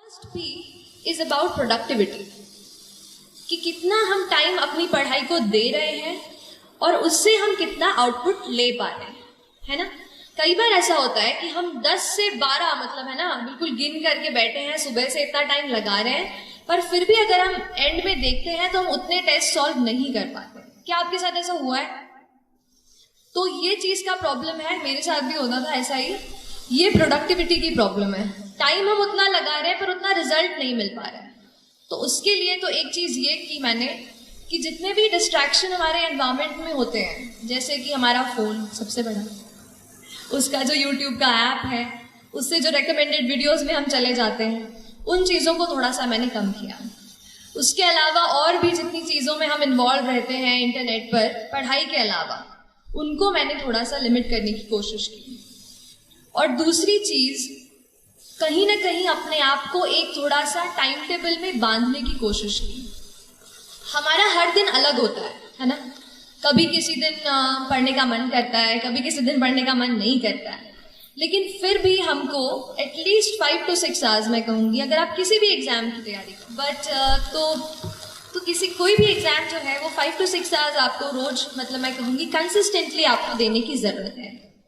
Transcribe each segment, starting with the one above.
First P is about productivity, कि कितना हम टाइम अपनी पढ़ाई को दे रहे हैं और उससे हम कितना आउटपुट ले पा रहे हैं, है ना। कई बार ऐसा होता है कि हम 10 से 12 मतलब है ना बिल्कुल गिन करके बैठे हैं, सुबह से इतना टाइम लगा रहे हैं, पर फिर भी अगर हम एंड में देखते हैं तो हम उतने टेस्ट सॉल्व नहीं कर पाते। क्या आपके साथ ऐसा हुआ है? तो ये चीज का प्रॉब्लम है, मेरे साथ भी होता था ऐसा ही। ये प्रोडक्टिविटी की प्रॉब्लम है, टाइम हम उतना लगा रहे हैं पर उतना रिजल्ट नहीं मिल पा रहा है। तो उसके लिए तो एक चीज ये की मैंने कि जितने भी डिस्ट्रैक्शन हमारे एनवायरमेंट में होते हैं, जैसे कि हमारा फोन सबसे बड़ा, उसका जो यूट्यूब का ऐप है, उससे जो रिकमेंडेड वीडियोस में हम चले जाते हैं, उन चीज़ों को थोड़ा सा मैंने कम किया। उसके अलावा और भी जितनी चीज़ों में हम इन्वॉल्व रहते हैं इंटरनेट पर पढ़ाई के अलावा, उनको मैंने थोड़ा सा लिमिट करने की कोशिश की। और दूसरी चीज़, कहीं ना कहीं अपने आप को एक थोड़ा सा टाइम टेबल में बांधने की कोशिश की। हमारा हर दिन अलग होता है ना। कभी किसी दिन पढ़ने का मन करता है, कभी किसी दिन पढ़ने का मन नहीं करता है, लेकिन फिर भी हमको एटलीस्ट 5 to 6 आवर्स मैं कहूँगी, अगर आप किसी भी एग्जाम की तैयारी करें, बट तो किसी कोई भी एग्जाम जो है वो 5 to 6 आवर्स आपको रोज मतलब मैं कहूँगी कंसिस्टेंटली आपको देने की जरूरत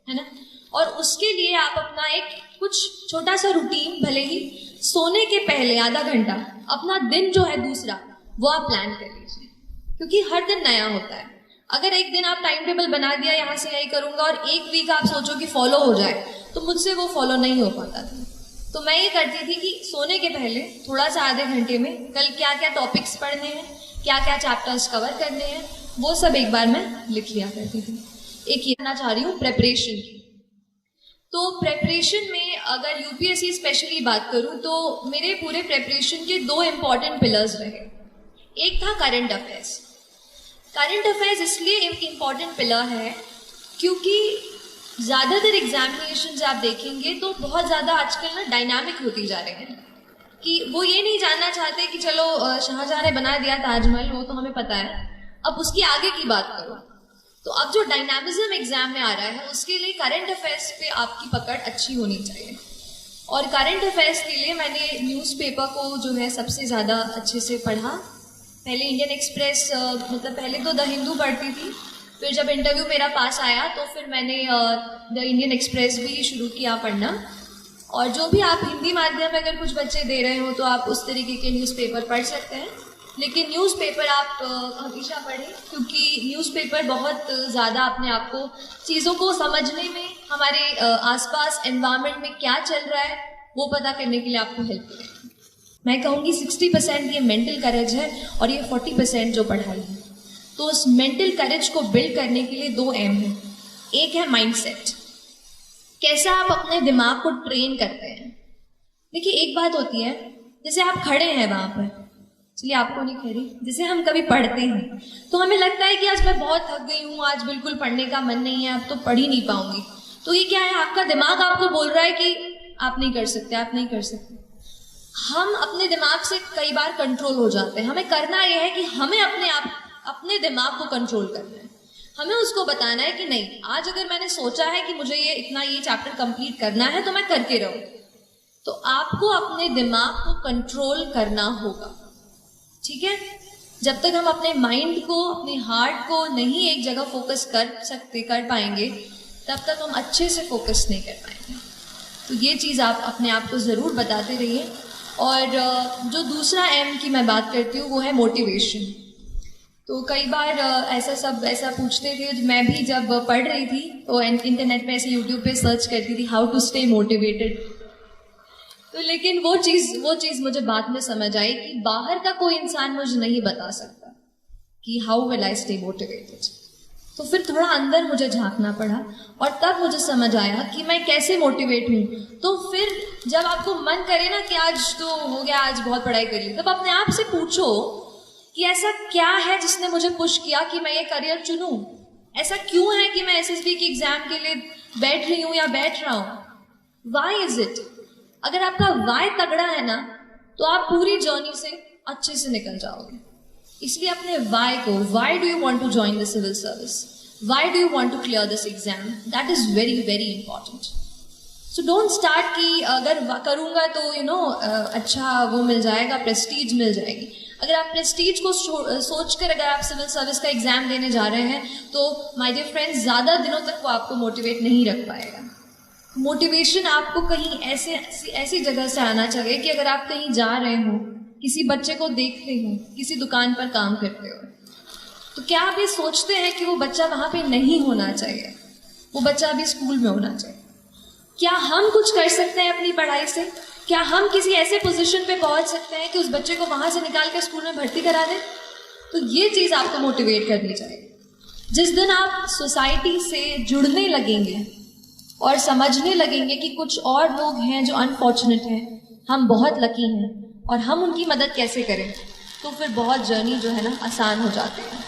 है ना। और उसके लिए आप अपना एक कुछ छोटा सा रूटीन, भले ही सोने के पहले आधा घंटा अपना दिन जो है दूसरा वो आप प्लान कर लीजिए, क्योंकि हर दिन नया होता है। अगर एक दिन आप टाइम टेबल बना दिया यहाँ से यही करूंगा और एक वीक आप सोचो कि फॉलो हो जाए, तो मुझसे वो फॉलो नहीं हो पाता था। तो मैं ये करती थी कि सोने के पहले थोड़ा सा आधे घंटे में कल क्या क्या टॉपिक्स पढ़ने हैं, क्या क्या चैप्टर्स कवर करने हैं, वो सब एक बार मैं लिख लिया करती थी। एक ये कहना चाह रही हूँ प्रेपरेशन की। तो प्रेपरेशन में अगर यूपीएससी स्पेशली बात करूँ तो मेरे पूरे प्रेपरेशन के 2 इम्पॉर्टेंट पिलर्स रहे। एक था करंट अफेयर्स। करंट अफेयर्स इसलिए एक इम्पॉर्टेंट पिलर है क्योंकि ज़्यादातर एग्जामिनेशन आप देखेंगे तो बहुत ज़्यादा आजकल ना डायनामिक होती जा रहे हैं, कि वो ये नहीं जानना चाहते कि चलो शाहजहां ने बना दिया ताजमहल, वो तो हमें पता है, अब उसकी आगे की बात करो। तो अब जो डायनामिज्म एग्जाम में आ रहा है उसके लिए करंट अफेयर्स पे आपकी पकड़ अच्छी होनी चाहिए। और करंट अफेयर्स के लिए मैंने न्यूज़पेपर को जो है सबसे ज़्यादा अच्छे से पढ़ा। पहले इंडियन एक्सप्रेस मतलब पहले तो द हिंदू पढ़ती थी, फिर जब इंटरव्यू मेरा पास आया तो फिर मैंने द इंडियन एक्सप्रेस भी शुरू किया पढ़ना। और जो भी आप हिंदी माध्यम में अगर कुछ बच्चे दे रहे हो तो आप उस तरीके के न्यूज़पेपर पढ़ सकते हैं, लेकिन न्यूज़पेपर आप हमेशा पढ़ें, क्योंकि न्यूज़पेपर बहुत ज़्यादा अपने आप को चीज़ों को समझने में, हमारे आसपास एनवायरनमेंट में क्या चल रहा है वो पता करने के लिए आपको हेल्प करेगा। मैं कहूँगी 60% ये मेंटल करेज है और ये 40% जो पढ़ाई है। तो उस मेंटल करेज को बिल्ड करने के लिए 2 एम है। एक है माइंडसेट, कैसा आप अपने दिमाग को ट्रेन करते हैं। देखिए एक बात होती है, जैसे आप खड़े हैं वहां पर, चलिए आपको नहीं कह रही, जैसे हम कभी पढ़ते हैं तो हमें लगता है कि आज मैं बहुत थक गई हूँ, आज बिल्कुल पढ़ने का मन नहीं है, अब तो पढ़ ही नहीं पाऊंगी। तो ये क्या है, आपका दिमाग आपको बोल रहा है कि आप नहीं कर सकते, आप नहीं कर सकते। हम अपने दिमाग से कई बार कंट्रोल हो जाते हैं। हमें करना यह है कि हमें अपने दिमाग को कंट्रोल करना है। हमें उसको बताना है कि नहीं, आज अगर मैंने सोचा है कि मुझे ये चैप्टर कंप्लीट करना है तो मैं करके रहूं। तो आपको अपने दिमाग को कंट्रोल करना होगा, ठीक है। जब तक हम अपने माइंड को, अपने हार्ट को नहीं एक जगह फोकस कर पाएंगे, तब तक हम अच्छे से फोकस नहीं कर पाएंगे। तो ये चीज़ आप अपने आप को ज़रूर बताते रहिए। और जो दूसरा एम की मैं बात करती हूँ वो है मोटिवेशन। तो कई बार ऐसा पूछते थे, मैं भी जब पढ़ रही थी तो इंटरनेट पे ऐसे यूट्यूब पे सर्च करती थी हाउ टू स्टे मोटिवेटेड। तो लेकिन वो चीज़ मुझे बाद में समझ आई कि बाहर का कोई इंसान मुझे नहीं बता सकता कि how will I stay motivated. तो फिर थोड़ा अंदर मुझे झांकना पड़ा और तब मुझे समझ आया कि मैं कैसे मोटिवेट हूँ। तो फिर जब आपको मन करे ना कि आज तो हो गया, आज बहुत पढ़ाई कर ली, तब अपने आप से पूछो कि ऐसा क्या है जिसने मुझे पुश किया कि मैं ये करियर चुनूं। ऐसा क्यों है कि मैं एसएसबी के एग्जाम के लिए बैठ रही हूँ या बैठ रहा हूँ। Why is it? अगर आपका वाई तगड़ा है ना तो आप पूरी जर्नी से अच्छे से निकल जाओगे। इसलिए अपने वाई को, why do you want to join the civil service, why do you want to clear this exam, that is very very important. So don't start कि अगर करूँगा तो अच्छा वो मिल जाएगा, प्रेस्टीज मिल जाएगी। अगर आप प्रेस्टीज को सोचकर अगर आप सिविल सर्विस का एग्जाम देने जा रहे हैं तो माय डियर फ्रेंड्स ज़्यादा दिनों तक वो आपको मोटिवेट नहीं रख पाएगा। मोटिवेशन आपको कहीं ऐसी जगह से आना चाहिए कि अगर आप कहीं जा रहे हो, किसी बच्चे को देख रहे हो, किसी दुकान पर काम करते हो, तो क्या आप ये सोचते हैं कि वो बच्चा वहाँ पे नहीं होना चाहिए, वो बच्चा अभी स्कूल में होना चाहिए? क्या हम कुछ कर सकते हैं अपनी पढ़ाई से? क्या हम किसी ऐसे पोजीशन पे पहुंच सकते हैं कि उस बच्चे को वहां से निकाल कर स्कूल में भर्ती करा दें? तो ये चीज़ आपको मोटिवेट करनी चाहिए। जिस दिन आप सोसाइटी से जुड़ने लगेंगे और समझने लगेंगे कि कुछ और लोग हैं जो अनफॉर्चुनेट हैं, हम बहुत लकी हैं और हम उनकी मदद कैसे करें, तो फिर बहुत जर्नी जो है ना आसान हो जाती है।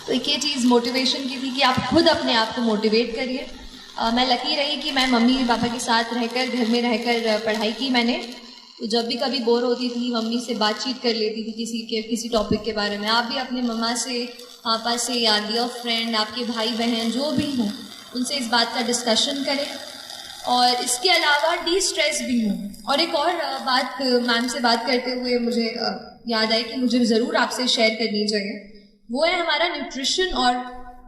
तो एक ये चीज़ मोटिवेशन की थी कि आप खुद अपने आप को मोटिवेट करिए। मैं लकी रही कि मैं मम्मी पापा के साथ रहकर, घर में रहकर पढ़ाई की मैंने। तो जब भी कभी बोर होती थी मम्मी से बातचीत कर लेती थी किसी टॉपिक के बारे में। आप भी अपने मम्मा से, पापा से या डियर फ्रेंड, आपके भाई बहन जो भी हों, उनसे इस बात का डिस्कशन करें। और इसके अलावा डी स्ट्रेस भी हूँ। और एक और बात मैम से बात करते हुए मुझे याद आई कि मुझे ज़रूर आपसे शेयर करनी चाहिए, वो है हमारा न्यूट्रिशन और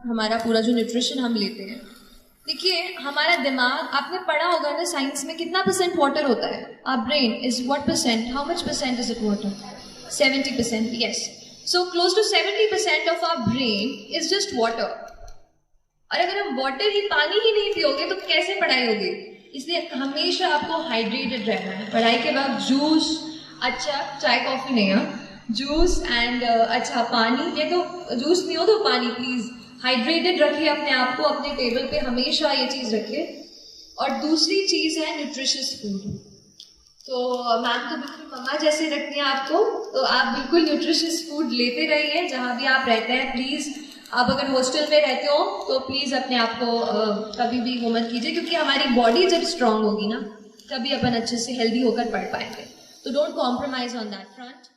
हमारा पूरा जो न्यूट्रिशन हम लेते हैं। देखिए हमारा दिमाग, आपने पढ़ा होगा ना साइंस में, कितना परसेंट वाटर होता है? Our brain is what percent? How much percent is it water? 70%, yes. So close to 70% of our brain is just water. और अगर हम पानी ही नहीं पियोगे तो कैसे पढ़ाई होगी? इसलिए हमेशा आपको हाइड्रेटेड रहना है। पढ़ाई के वक्त जूस, अच्छा चाय कॉफी नहीं, जूस एंड अच्छा पानी। ये तो जूस नहीं हो तो पानी, प्लीज हाइड्रेटेड रखिए अपने आप को। अपने टेबल पे हमेशा ये चीज़ रखिए। और दूसरी चीज़ है न्यूट्रिशियस फूड। तो मैम तो बिल्कुल मम्मा जैसे रखती हैं आपको, तो आप बिल्कुल न्यूट्रिशियस फूड लेते रहिए जहाँ भी आप रहते हैं। प्लीज़ आप अगर हॉस्टल में रहते हो तो प्लीज़ अपने आप को कभी भी वो मत कीजिए, क्योंकि हमारी बॉडी जब स्ट्रांग होगी ना तभी अपन अच्छे से हेल्दी होकर पढ़ पाएंगे। तो don't compromise on that front.